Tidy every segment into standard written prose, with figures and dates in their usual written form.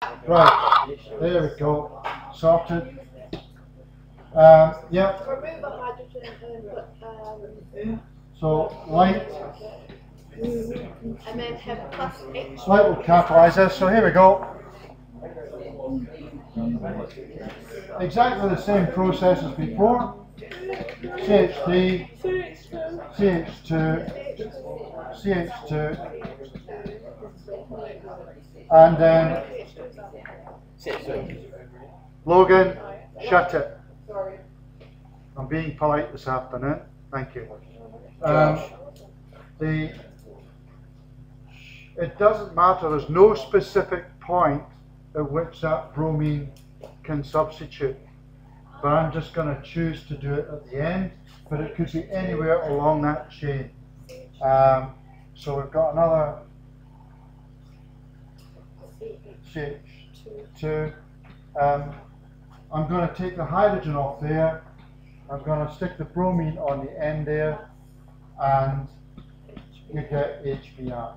Right, there we go, sorted. Yeah. Remove the hydrogen and So light. and then have plus H. Light will catalyse this. So here we go. Exactly the same process as before. CH3, CH2, CH2, and then Logan, shut it. I'm being polite this afternoon. Thank you. It doesn't matter. There's no specific point at which that bromine can substitute. But I'm just going to choose to do it at the end. But it could be anywhere along that chain. So we've got another CH2. I'm going to take the hydrogen off there. I'm going to stick the bromine on the end there, and you get HBr.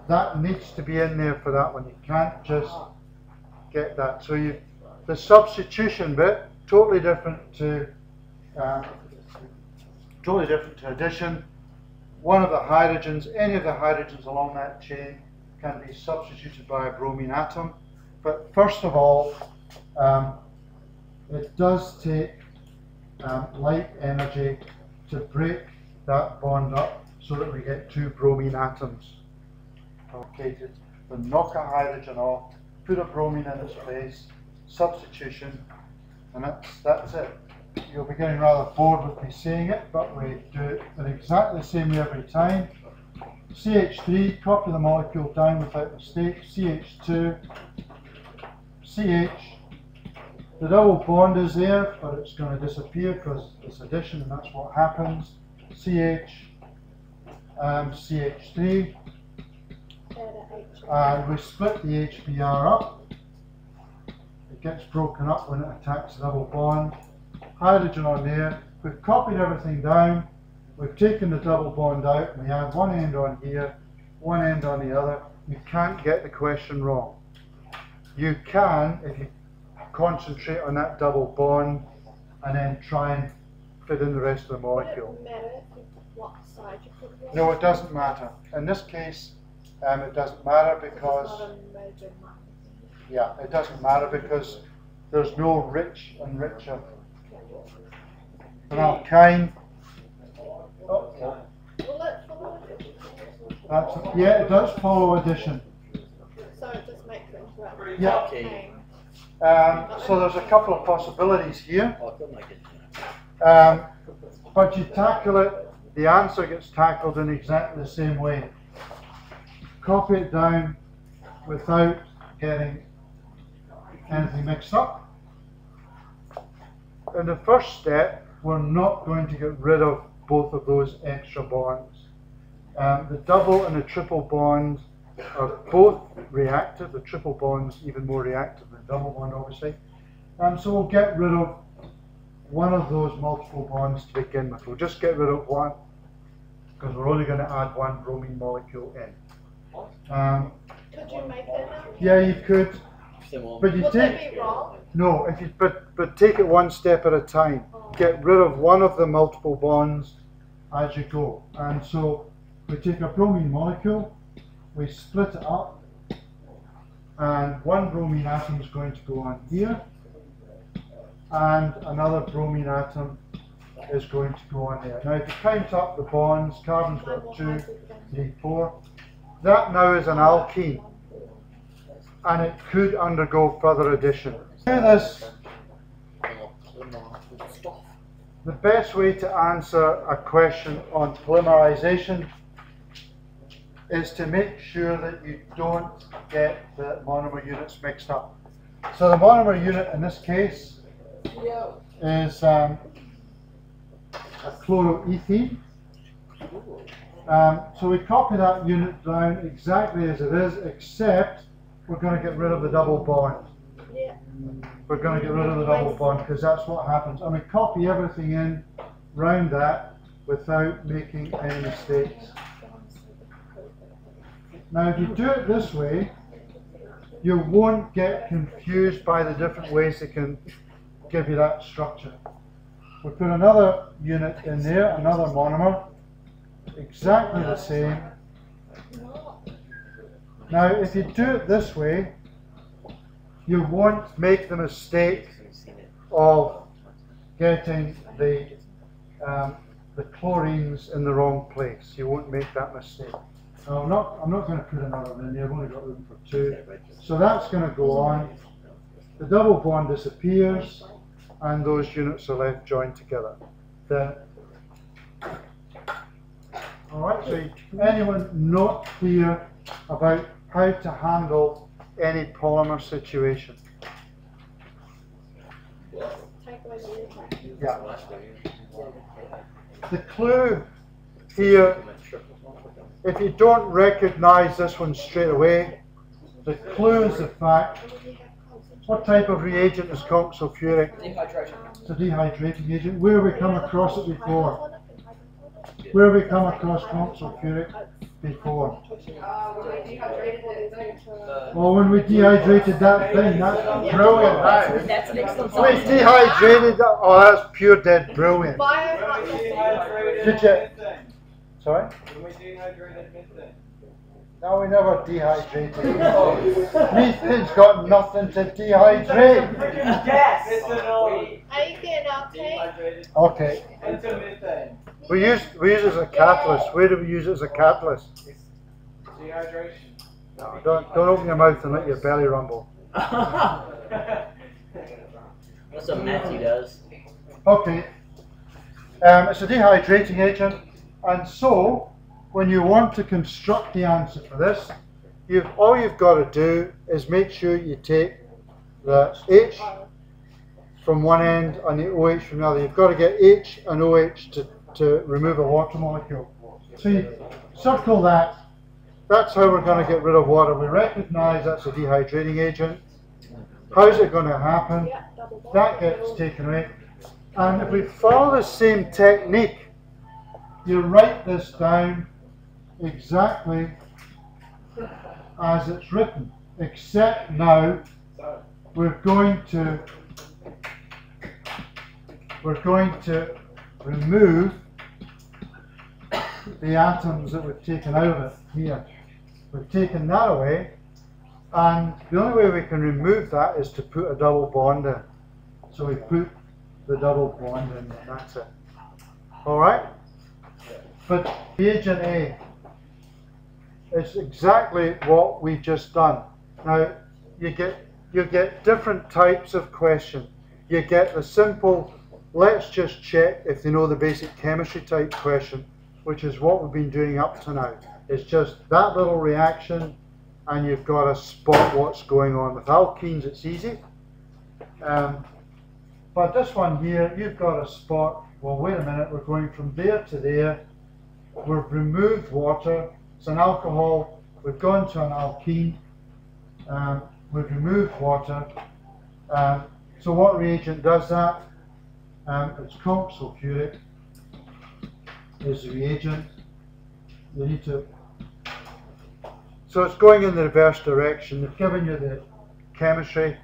That needs to be in there for that one. You can't just get that. So the substitution bit, totally different to addition. One of the hydrogens, any of the hydrogens along that chain, can be substituted by a bromine atom. But first of all, it does take light energy to break that bond up so that we get two bromine atoms. Okay, to knock a hydrogen off, put a bromine in its place, substitution, and that's it. You'll be getting rather bored with me saying it, but we do it in exactly the same way every time. CH3, copy the molecule down without mistake, CH2, CH. The double bond is there, but it's going to disappear because it's addition, and that's what happens. CH, CH3, and we split the HBr up. It gets broken up when it attacks the double bond. Hydrogen on there. We've copied everything down. We've taken the double bond out, and we have one end on here, one end on the other. You can't get the question wrong. You can if you concentrate on that double bond and then try and fit in the rest of the molecule. Would it matter what side you put it on? No, it doesn't matter. In this case, it doesn't matter because it doesn't matter because there's no rich and richer. An alkyne. It does follow addition. So it just makes it into Yeah. okay. So there's a couple of possibilities here. But you tackle it, the answer gets tackled in exactly the same way. Copy it down without getting anything mixed up. In the first step, we're not going to get rid of both of those extra bonds. The double and the triple bond are both reactive. The triple bond's even more reactive than the double bond, obviously. So we'll get rid of one of those multiple bonds to begin with. We'll just get rid of one because we're only going to add one bromine molecule in. Could you make it? Yeah, you could. But you Would take that be wrong? no. If you but take it one step at a time. Get rid of one of the multiple bonds as you go. And so we take a bromine molecule, we split it up, and one bromine atom is going to go on here, and another bromine atom is going to go on there. Now if you count up the bonds, carbon's got 2, 3, 4. That now is an alkene, and it could undergo further addition. Do this. The best way to answer a question on polymerization is to make sure that you don't get the monomer units mixed up. So the monomer unit in this case is a chloroethene. So we copy that unit down exactly as it is, except we're going to get rid of the double bond. Yeah. We're going to get rid of the double bond because that's what happens. And we copy everything in round that without making any mistakes. Now if you do it this way, you won't get confused by the different ways they can give you that structure. We put another unit in there, another monomer, exactly the same. Now, if you do it this way, you won't make the mistake of getting the chlorines in the wrong place. You won't make that mistake. Now, I'm not going to put another one in there. I've only got room for 2. So that's going to go on. The double bond disappears, and those units are left joined together. Alright, so anyone not clear about how to handle any polymer situation? Yeah. The clue here, if you don't recognize this one straight away, the clue is the fact, what type of reagent is conch sulfuric? Dehydration. It's a dehydrating agent. Where have we come across it before? Where have we come across conch sulfuric before? Oh, when we dehydrated that thing, that's brilliant. That's an excellent We dehydrated that. Oh, that's pure dead brilliant. Did you? Sorry? When we dehydrated methane. No, we never dehydrated. Methane's got nothing to dehydrate. Yes! Are you getting alkane? Okay. Into methane. We use it as a catalyst. Where do we use it as a catalyst? Dehydration. No, don't open your mouth and let your belly rumble. That's what Matthew does. Okay. It's a dehydrating agent, and so when you want to construct the answer for this, all you've got to do is make sure you take the H from one end and the OH from the other. You've got to get H and OH to remove a water molecule. So you circle that. That's how we're going to get rid of water. We recognize that's a dehydrating agent. How's it going to happen? That gets taken away. And if we follow the same technique, you write this down exactly as it's written, except now we're going to remove the atoms that we've taken out of it here. We've taken that away, and the only way we can remove that is to put a double bond in. So we put the double bond in, and that's it. Alright? But reagent A is exactly what we've just done. Now, you get different types of question. You get the simple, let's just check if they know the basic chemistry type question, which is what we've been doing up to now. It's just that little reaction, and you've got to spot what's going on. With alkenes, it's easy. But this one here, you've got to spot, well, wait a minute, we're going from there to there. We've removed water. It's an alcohol. We've gone to an alkene. We've removed water. So what reagent does that? It's conch sulfuric is the reagent. You need to. So it's going in the reverse direction. They've given you the chemistry.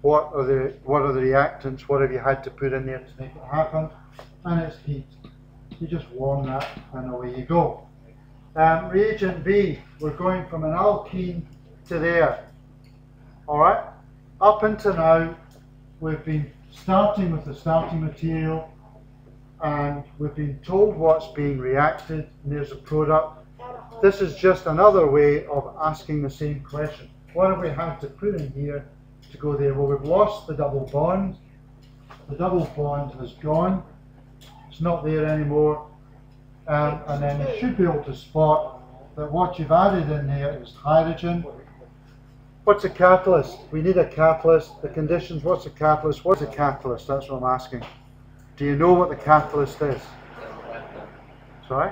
What are the reactants? What have you had to put in there to make it happen? And it's heat. You just warm that, and away you go. Reagent B, we're going from an alkene to there. Alright? Up until now, we've been starting with the starting material, and we've been told what's being reacted, and there's a product. This is just another way of asking the same question. What have we had to put in here to go there? Well, we've lost the double bond. The double bond has gone. It's not there anymore. And then you should be able to spot that what you've added in there is hydrogen. What's a catalyst? We need a catalyst. The conditions, what's a catalyst? What's a catalyst? That's what I'm asking. Do you know what the catalyst is? Sorry?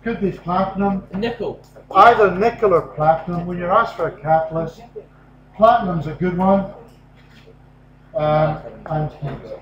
Could be platinum. Nickel. Either nickel or platinum. When you're asked for a catalyst, platinum's a good one. And heat.